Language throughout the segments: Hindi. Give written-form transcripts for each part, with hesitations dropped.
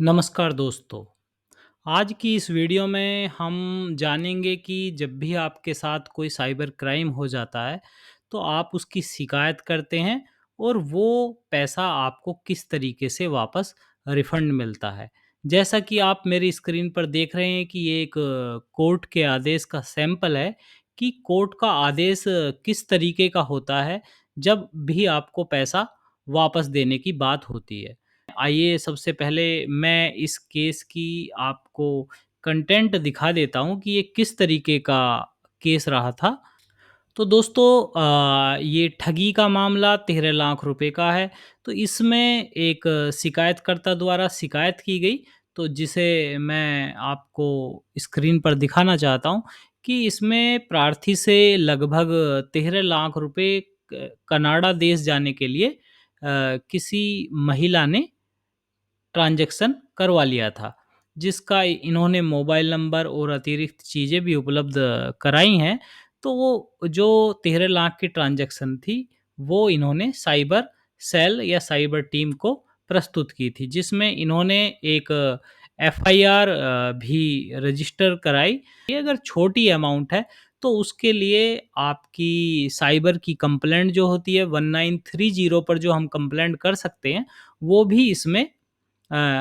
नमस्कार दोस्तों। आज की इस वीडियो में हम जानेंगे कि जब भी आपके साथ कोई साइबर क्राइम हो जाता है, तो आप उसकी शिकायत करते हैं और वो पैसा आपको किस तरीके से वापस रिफंड मिलता है। जैसा कि आप मेरी स्क्रीन पर देख रहे हैं कि ये एक कोर्ट के आदेश का सैंपल है कि कोर्ट का आदेश किस तरीके का होता है, जब भी आपको पैसा वापस देने की बात होती है। आइए सबसे पहले मैं इस केस की आपको कंटेंट दिखा देता हूँ कि ये किस तरीके का केस रहा था। तो दोस्तों ये ठगी का मामला 13 लाख रुपए का है। तो इसमें एक शिकायतकर्ता द्वारा शिकायत की गई, तो जिसे मैं आपको स्क्रीन पर दिखाना चाहता हूँ कि इसमें प्रार्थी से लगभग 13 लाख रुपए कनाडा देश जाने के लिए किसी महिला ने ट्रांज़ैक्शन करवा लिया था, जिसका इन्होंने मोबाइल नंबर और अतिरिक्त चीज़ें भी उपलब्ध कराई हैं। तो वो जो 13 लाख की ट्रांज़ैक्शन थी, वो इन्होंने साइबर सेल या साइबर टीम को प्रस्तुत की थी, जिसमें इन्होंने एक एफआईआर भी रजिस्टर कराई। ये अगर छोटी अमाउंट है, तो उसके लिए आपकी साइबर की कंप्लेंट जो होती है 1930 पर जो हम कंप्लेंट कर सकते हैं, वो भी इसमें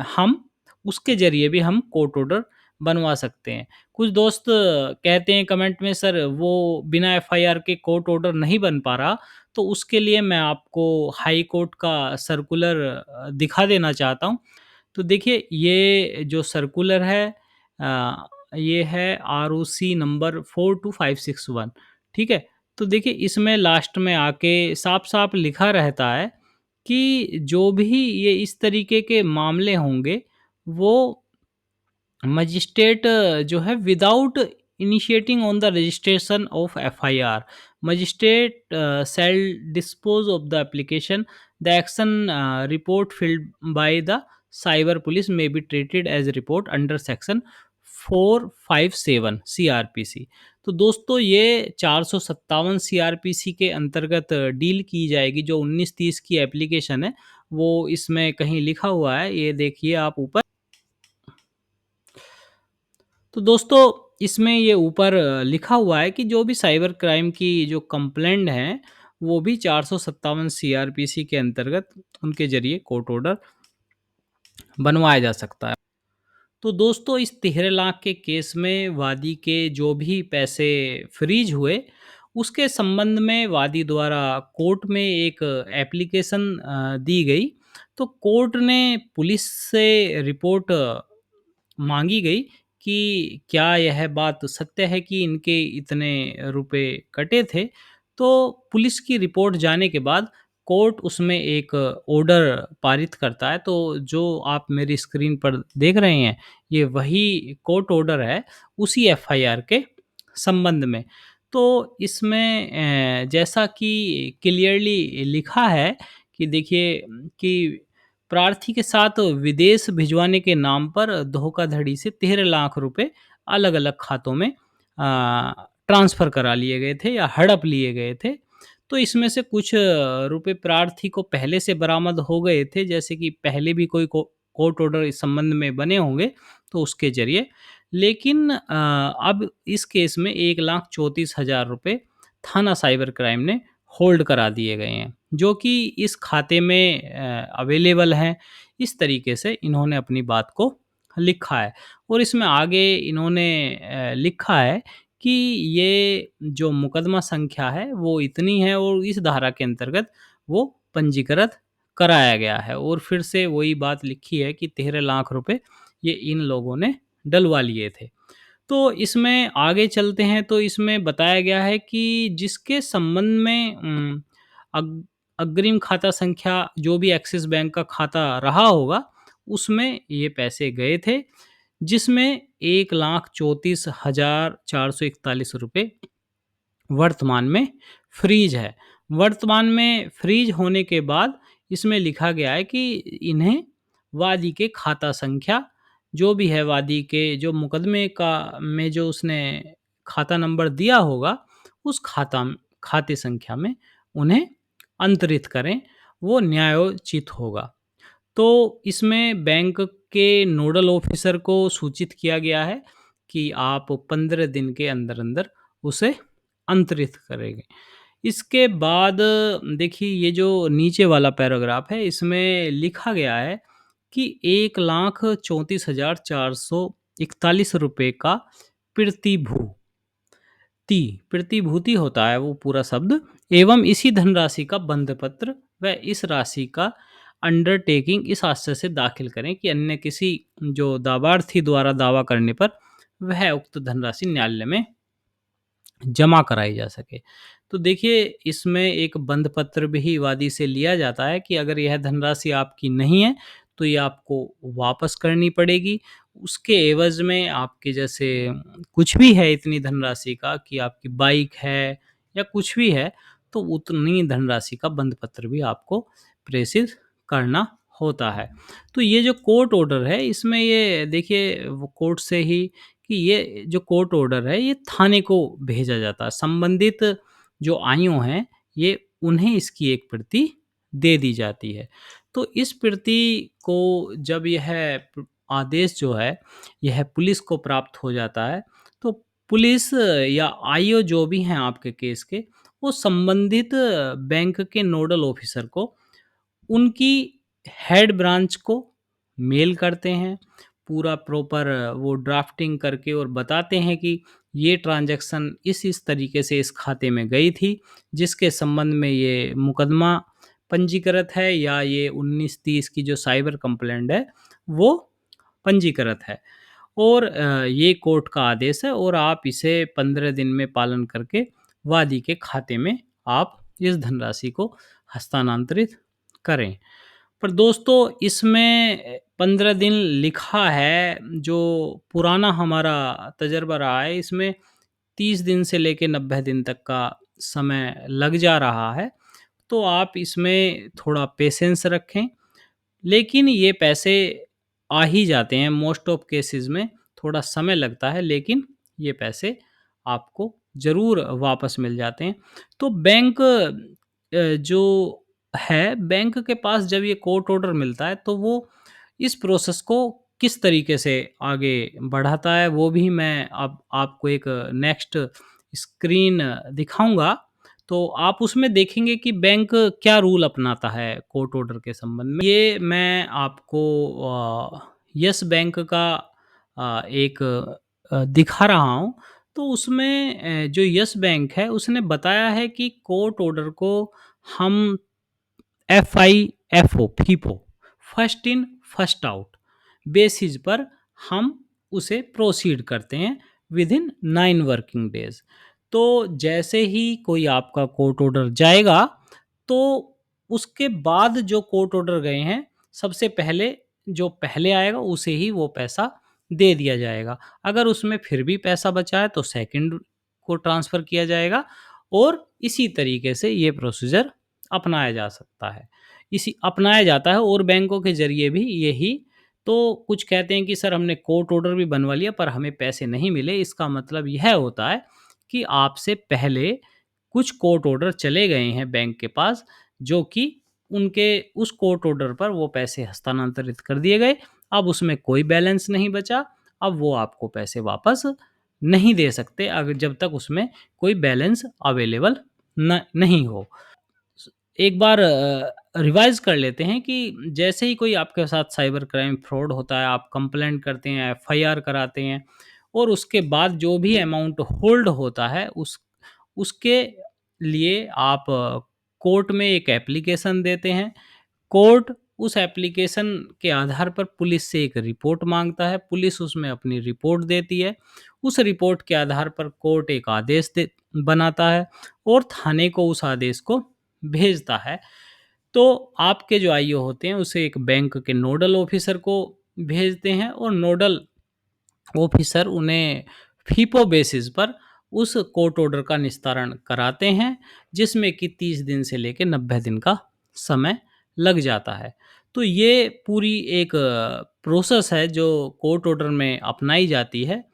हम उसके ज़रिए भी हम कोर्ट ऑर्डर बनवा सकते हैं। कुछ दोस्त कहते हैं कमेंट में सर वो बिना एफआईआर के कोर्ट ऑर्डर नहीं बन पा रहा, तो उसके लिए मैं आपको हाई कोर्ट का सर्कुलर दिखा देना चाहता हूँ। तो देखिए ये जो सर्कुलर है ये है आरओसी नंबर 42561, ठीक है? तो देखिए इसमें लास्ट में आके साफ-साफ लिखा रहता है कि जो भी ये इस तरीके के मामले होंगे, वो मजिस्ट्रेट जो है without initiating on the registration of FIR, magistrate shall dispose of the application. The action report filed by the cyber police may be treated as a report under section 457 CrPC. तो दोस्तों ये 457 सीआरपीसी के अंतर्गत डील की जाएगी। जो 1930 की एप्लीकेशन है, वो इसमें कहीं लिखा हुआ है, ये देखिए आप ऊपर। तो दोस्तों इसमें ये ऊपर लिखा हुआ है कि जो भी साइबर क्राइम की जो कंप्लेंट है, वो भी 457 सीआरपीसी के अंतर्गत उनके ज़रिए कोर्ट ऑर्डर बनवाया जा सकता है। तो दोस्तों इस 13 लाख के केस में वादी के जो भी पैसे फ्रीज हुए, उसके संबंध में वादी द्वारा कोर्ट में एक एप्लीकेशन दी गई। तो कोर्ट ने पुलिस से रिपोर्ट मांगी गई कि क्या यह बात सत्य है कि इनके इतने रुपए कटे थे। तो पुलिस की रिपोर्ट जाने के बाद कोर्ट उसमें एक ऑर्डर पारित करता है। तो जो आप मेरी स्क्रीन पर देख रहे हैं, ये वही कोर्ट ऑर्डर है उसी एफआईआर के संबंध में। तो इसमें जैसा कि क्लियरली लिखा है कि देखिए कि प्रार्थी के साथ विदेश भिजवाने के नाम पर धोखाधड़ी से 13 लाख रुपए अलग-अलग खातों में ट्रांसफ़र करा लिए गए थे या हड़प लिए गए थे। तो इसमें से कुछ रुपए प्रार्थी को पहले से बरामद हो गए थे, जैसे कि पहले भी कोई कोर्ट ऑर्डर इस संबंध में बने होंगे, तो उसके ज़रिए। लेकिन अब इस केस में 1,34,000 रुपए थाना साइबर क्राइम ने होल्ड करा दिए गए हैं, जो कि इस खाते में अवेलेबल हैं। इस तरीके से इन्होंने अपनी बात को लिखा है और इसमें आगे इन्होंने लिखा है कि ये जो मुकदमा संख्या है वो इतनी है और इस धारा के अंतर्गत वो पंजीकृत कराया गया है और फिर से वही बात लिखी है कि 13 लाख रुपए ये इन लोगों ने डलवा लिए थे। तो इसमें आगे चलते हैं, तो इसमें बताया गया है कि जिसके संबंध में अग अग्रिम खाता संख्या जो भी एक्सिस बैंक का खाता रहा होगा, उसमें ये पैसे गए थे, जिसमें 1,34,441 रुपए वर्तमान में फ्रीज है। वर्तमान में फ्रीज होने के बाद इसमें लिखा गया है कि इन्हें वादी के खाता संख्या जो भी है, वादी के जो मुकदमे का में जो उसने खाता नंबर दिया होगा, उस खाते संख्या में उन्हें अंतरित करें, वो न्यायोचित होगा। तो इसमें बैंक के नोडल ऑफिसर को सूचित किया गया है कि आप 15 दिन के अंदर-अंदर उसे अंतरित करेंगे। इसके बाद देखिए ये जो नीचे वाला पैराग्राफ है इसमें लिखा गया है कि 1,34,441 रुपए का प्रतिभू ती प्रतिभूति होता है वो पूरा शब्द, एवं इसी धनराशि का बंधपत्र व इस राशि का अंडरटेकिंग इस आशय से दाखिल करें कि अन्य किसी जो दावार्थी द्वारा दावा करने पर वह उक्त धनराशि न्यायालय में जमा कराई जा सके। तो देखिए इसमें एक बंध पत्र भी वादी से लिया जाता है कि अगर यह धनराशि आपकी नहीं है तो ये आपको वापस करनी पड़ेगी। उसके एवज़ में आपके जैसे कुछ भी है इतनी धनराशि का कि आपकी बाइक है या कुछ भी है, तो उतनी धनराशि का बंध पत्र भी आपको प्रेषित करना होता है। तो ये जो कोर्ट ऑर्डर है इसमें ये देखिए वो कोर्ट से ही कि ये जो कोर्ट ऑर्डर है ये थाने को भेजा जाता है। संबंधित जो आईओ हैं ये उन्हें इसकी एक प्रति दे दी जाती है। तो इस प्रति को जब यह आदेश जो है यह पुलिस को प्राप्त हो जाता है, तो पुलिस या आईओ जो भी हैं आपके केस के, वो संबंधित बैंक के नोडल ऑफिसर को उनकी हेड ब्रांच को मेल करते हैं, पूरा प्रॉपर वो ड्राफ्टिंग करके और बताते हैं कि ये ट्रांज़ैक्शन इस तरीके से इस खाते में गई थी, जिसके संबंध में ये मुकदमा पंजीकृत है या ये 1930 की जो साइबर कंप्लेंट है, वो पंजीकृत है। और ये कोर्ट का आदेश है और आप इसे 15 दिन में पालन करके वादी के खाते में आप इस धनराशि को हस्तांतरित करें। पर दोस्तों इसमें 15 दिन लिखा है, जो पुराना हमारा तजर्बा रहा है इसमें 30 दिन से लेके 90 दिन तक का समय लग जा रहा है। तो आप इसमें थोड़ा पेशेंस रखें, लेकिन ये पैसे आ ही जाते हैं मोस्ट ऑफ केसेस में, थोड़ा समय लगता है लेकिन ये पैसे आपको ज़रूर वापस मिल जाते हैं। तो बैंक जो है, बैंक के पास जब ये कोर्ट ऑर्डर मिलता है तो वो इस प्रोसेस को किस तरीके से आगे बढ़ाता है वो भी मैं अब आपको एक नेक्स्ट स्क्रीन दिखाऊँगा। तो आप उसमें देखेंगे कि बैंक क्या रूल अपनाता है कोर्ट ऑर्डर के संबंध में। ये मैं आपको यस बैंक का एक दिखा रहा हूँ। तो उसमें जो यस बैंक है उसने बताया है कि कोर्ट ऑर्डर को हम FIFO FIFO first in first out basis पर हम उसे प्रोसीड करते हैं विद इन 9 वर्किंग डेज। तो जैसे ही कोई आपका कोर्ट ऑर्डर जाएगा तो उसके बाद जो कोर्ट ऑर्डर गए हैं सबसे पहले जो पहले आएगा उसे ही वो पैसा दे दिया जाएगा। अगर उसमें फिर भी पैसा बचा है तो सेकंड को ट्रांसफ़र किया जाएगा और इसी तरीके से ये प्रोसीजर अपनाया जा सकता है। इसी अपनाया जाता है और बैंकों के ज़रिए भी यही। तो कुछ कहते हैं कि सर हमने कोर्ट ऑर्डर भी बनवा लिया पर हमें पैसे नहीं मिले। इसका मतलब यह होता है कि आपसे पहले कुछ कोर्ट ऑर्डर चले गए हैं बैंक के पास, जो कि उनके उस कोर्ट ऑर्डर पर वो पैसे हस्तांतरित कर दिए गए। अब उसमें कोई बैलेंस नहीं बचा, अब वो आपको पैसे वापस नहीं दे सकते अगर जब तक उसमें कोई बैलेंस अवेलेबल नहीं हो। एक बार रिवाइज़ कर लेते हैं कि जैसे ही कोई आपके साथ साइबर क्राइम फ्रॉड होता है, आप कंप्लेंट करते हैं, एफआईआर कराते हैं और उसके बाद जो भी अमाउंट होल्ड होता है उसके लिए आप कोर्ट में एक एप्लीकेशन देते हैं। कोर्ट उस एप्लीकेशन के आधार पर पुलिस से एक रिपोर्ट माँगता है, पुलिस उसमें अपनी रिपोर्ट देती है। उस रिपोर्ट के आधार पर कोर्ट एक आदेश बनाता है और थाने को उस आदेश को भेजता है। तो आपके जो आईओ होते हैं उसे एक बैंक के नोडल ऑफिसर को भेजते हैं और नोडल ऑफिसर उन्हें फीफो बेसिस पर उस कोर्ट ऑर्डर का निस्तारण कराते हैं, जिसमें कि 30 दिन से लेके 90 दिन का समय लग जाता है। तो ये पूरी एक प्रोसेस है जो कोर्ट ऑर्डर में अपनाई जाती है।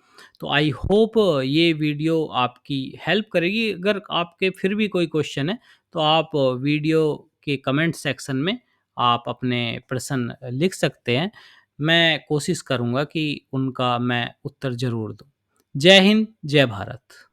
तो आई होप ये वीडियो आपकी हेल्प करेगी। अगर आपके फिर भी कोई क्वेश्चन है तो आप वीडियो के कमेंट सेक्शन में आप अपने प्रश्न लिख सकते हैं। मैं कोशिश करूँगा कि उनका मैं उत्तर ज़रूर दूँ। जय हिंद, जय भारत।